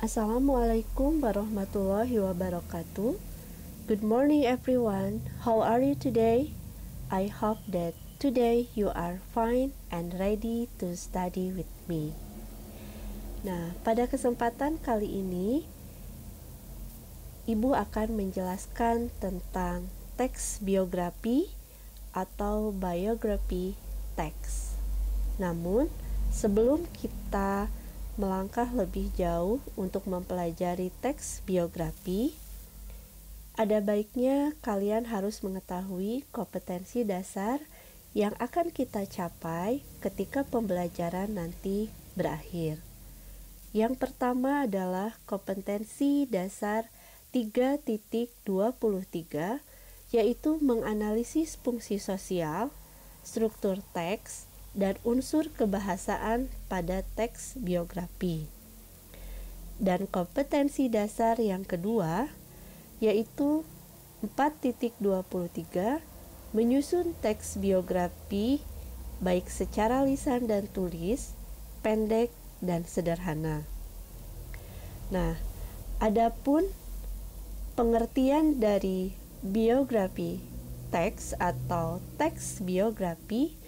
Assalamualaikum warahmatullahi wabarakatuh. Good morning everyone. How are you today? I hope that today you are fine and ready to study with me. Nah, pada kesempatan kali ini Ibu akan menjelaskan tentang teks biografi atau biography text. Namun, sebelum kita melangkah lebih jauh untuk mempelajari teks biografi, ada baiknya kalian harus mengetahui kompetensi dasar yang akan kita capai ketika pembelajaran nanti berakhir. Yang pertama adalah kompetensi dasar 3.23, yaitu menganalisis fungsi sosial, struktur teks, dan unsur kebahasaan pada teks biografi. Dan kompetensi dasar yang kedua, yaitu 4.23, menyusun teks biografi baik secara lisan dan tulis, pendek dan sederhana. Nah, adapun pengertian dari biografi teks atau teks biografi,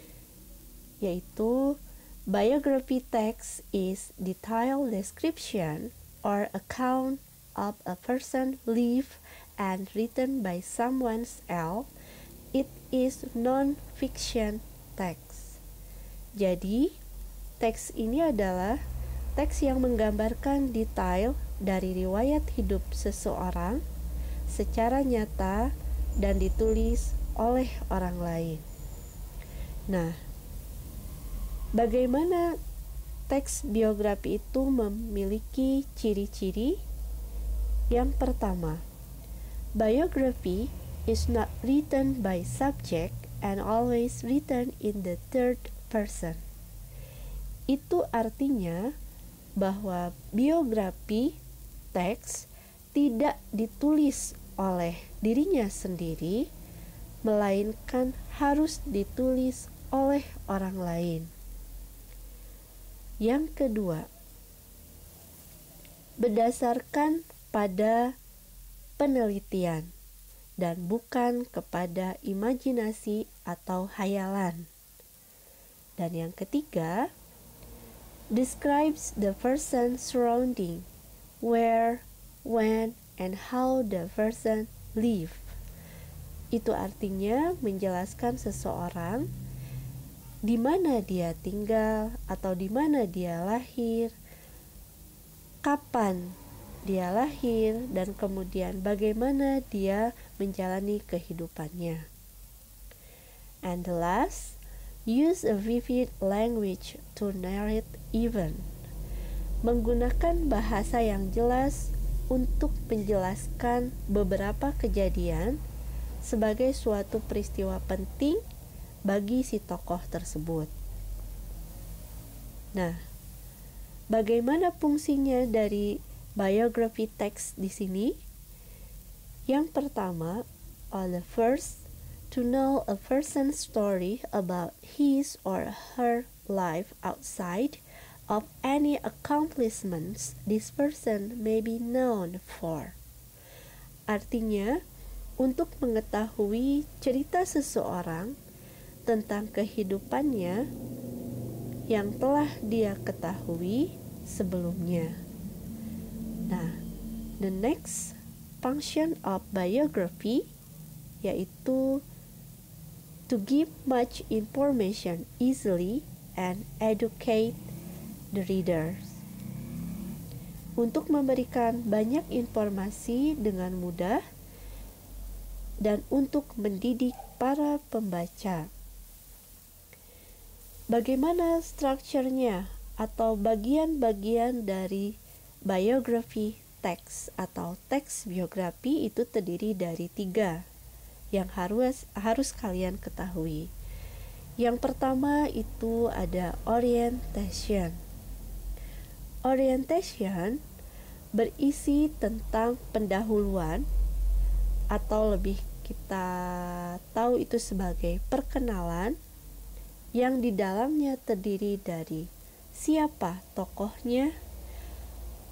yaitu biography text is detailed description or account of a person life and written by someone else. It is non-fiction text. Jadi, teks ini adalah teks yang menggambarkan detail dari riwayat hidup seseorang secara nyata dan ditulis oleh orang lain. Nah, bagaimana teks biografi itu memiliki ciri-ciri? Yang pertama, biography is not written by subject and always written in the third person. Itu artinya bahwa biografi teks tidak ditulis oleh dirinya sendiri, melainkan harus ditulis oleh orang lain. Yang kedua, berdasarkan pada penelitian dan bukan kepada imajinasi atau hayalan. Dan yang ketiga, describes the person surrounding, where, when, and how the person live. Itu artinya menjelaskan seseorang di mana dia tinggal atau di mana dia lahir, kapan dia lahir, dan kemudian bagaimana dia menjalani kehidupannya. And the last, use a vivid language to narrate event. Menggunakan bahasa yang jelas untuk menjelaskan beberapa kejadian sebagai suatu peristiwa penting bagi si tokoh tersebut. Nah, bagaimana fungsinya dari biography text di sini? Yang pertama, first, to know a person's story about his or her life outside of any accomplishments this person may be known for. Artinya, untuk mengetahui cerita seseorang tentang kehidupannya yang telah dia ketahui sebelumnya. Nah, the next function of biography yaitu to give much information easily and educate the readers. Untuk memberikan banyak informasi dengan mudah dan untuk mendidik para pembaca. Bagaimana strukturnya atau bagian-bagian dari biography text atau teks biografi itu terdiri dari 3 yang harus kalian ketahui. Yang pertama itu ada orientation. Orientation berisi tentang pendahuluan atau lebih kita tahu itu sebagai perkenalan yang di dalamnya terdiri dari siapa tokohnya,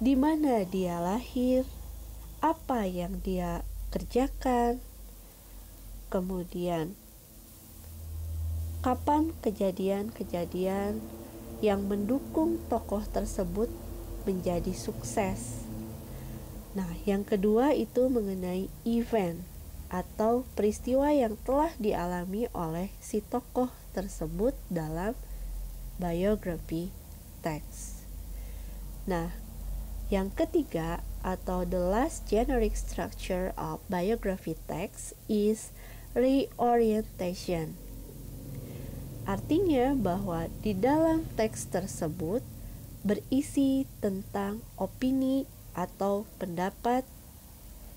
di mana dia lahir, apa yang dia kerjakan, kemudian kapan kejadian-kejadian yang mendukung tokoh tersebut menjadi sukses. Nah, yang kedua itu mengenai event atau peristiwa yang telah dialami oleh si tokoh tersebut dalam biography text. Nah, yang ketiga atau the last generic structure of biography text is reorientation. Artinya bahwa di dalam teks tersebut berisi tentang opini atau pendapat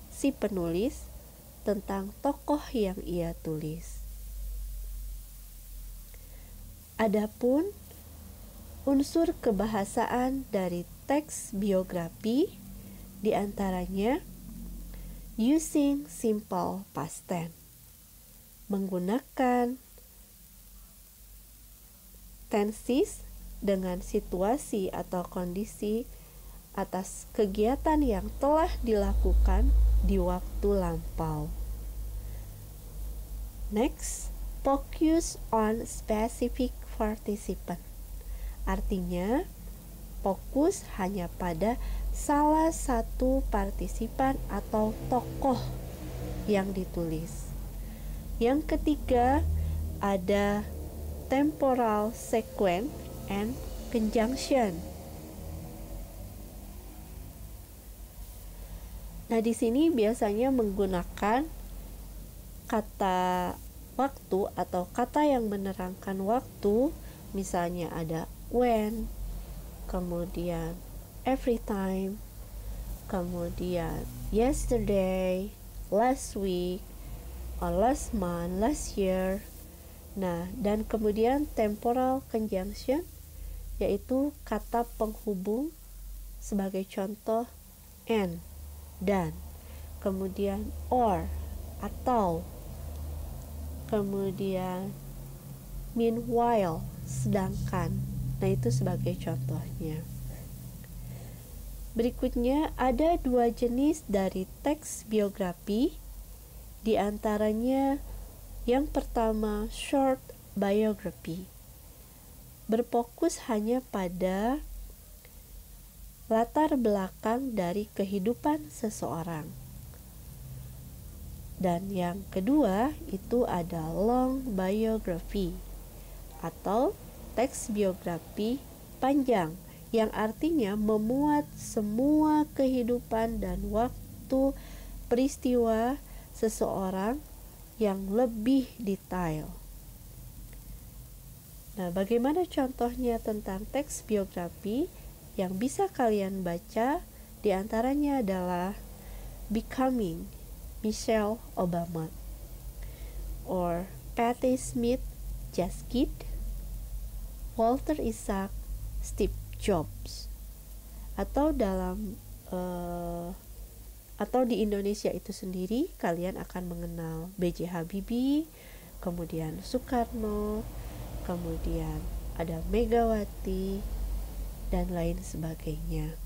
si penulis tentang tokoh yang ia tulis. Adapun unsur kebahasaan dari teks biografi diantaranya using simple past tense, menggunakan tenses dengan situasi atau kondisi atas kegiatan yang telah dilakukan di waktu lampau. Next, focus on specific participant. Artinya, fokus hanya pada salah satu partisipan atau tokoh yang ditulis. Yang ketiga, ada temporal sequence and conjunction. Nah, di sini biasanya menggunakan kata waktu atau kata yang menerangkan waktu, misalnya ada when, kemudian every time, kemudian yesterday, last week, or last month, last year. Nah, dan kemudian temporal conjunction yaitu kata penghubung sebagai contoh and, dan, kemudian or, atau, kemudian meanwhile, sedangkan. Nah, itu sebagai contohnya. Berikutnya ada dua jenis dari teks biografi, di antaranya yang pertama short biography, berfokus hanya pada latar belakang dari kehidupan seseorang. Dan yang kedua itu ada long biography atau teks biografi panjang yang artinya memuat semua kehidupan dan waktu peristiwa seseorang yang lebih detail. Nah, bagaimana contohnya tentang teks biografi yang bisa kalian baca? Di antaranya adalah Becoming Michelle Obama, or Patti Smith Just Kid, Walter Isaac Steve Jobs, atau atau di Indonesia itu sendiri kalian akan mengenal B.J. Habibie, kemudian Soekarno, kemudian ada Megawati, dan lain sebagainya.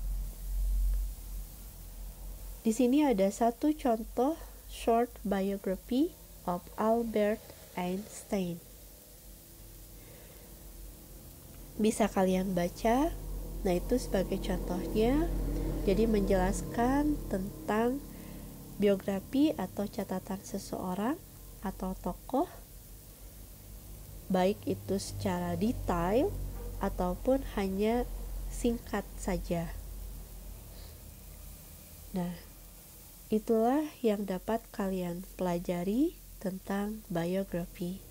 Di sini ada satu contoh short biography of Albert Einstein. Bisa kalian baca. Nah, itu sebagai contohnya. Jadi menjelaskan tentang biografi atau catatan seseorang atau tokoh, baik itu secara detail ataupun hanya singkat saja. Nah, itulah yang dapat kalian pelajari tentang biografi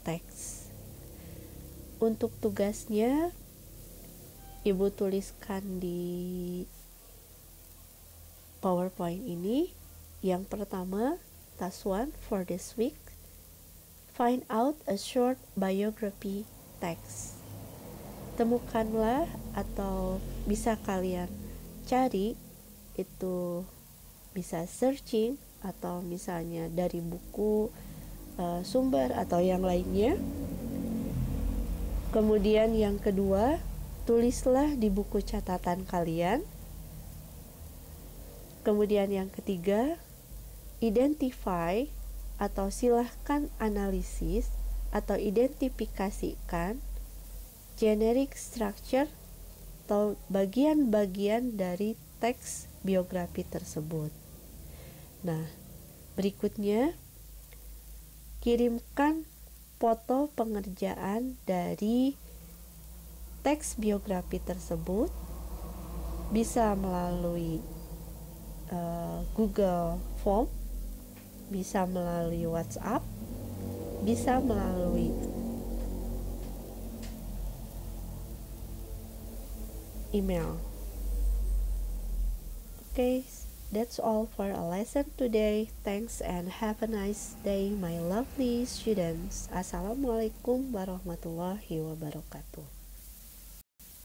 teks. Untuk tugasnya, Ibu tuliskan di PowerPoint ini. Yang pertama, task 1 for this week, find out a short biography text. Temukanlah atau bisa kalian cari, itu bisa searching atau misalnya dari buku sumber atau yang lainnya. Kemudian yang kedua, tulislah di buku catatan kalian Kemudian yang ketiga, identify atau silahkan analisis atau identifikasikan generic structure atau bagian-bagian dari teks biografi tersebut. Nah, berikutnya kirimkan foto pengerjaan dari teks biografi tersebut, bisa melalui Google Form, bisa melalui WhatsApp, bisa melalui email. Okay, that's all for a lesson today. Thanks and have a nice day, my lovely students. Assalamualaikum warahmatullahi wabarakatuh.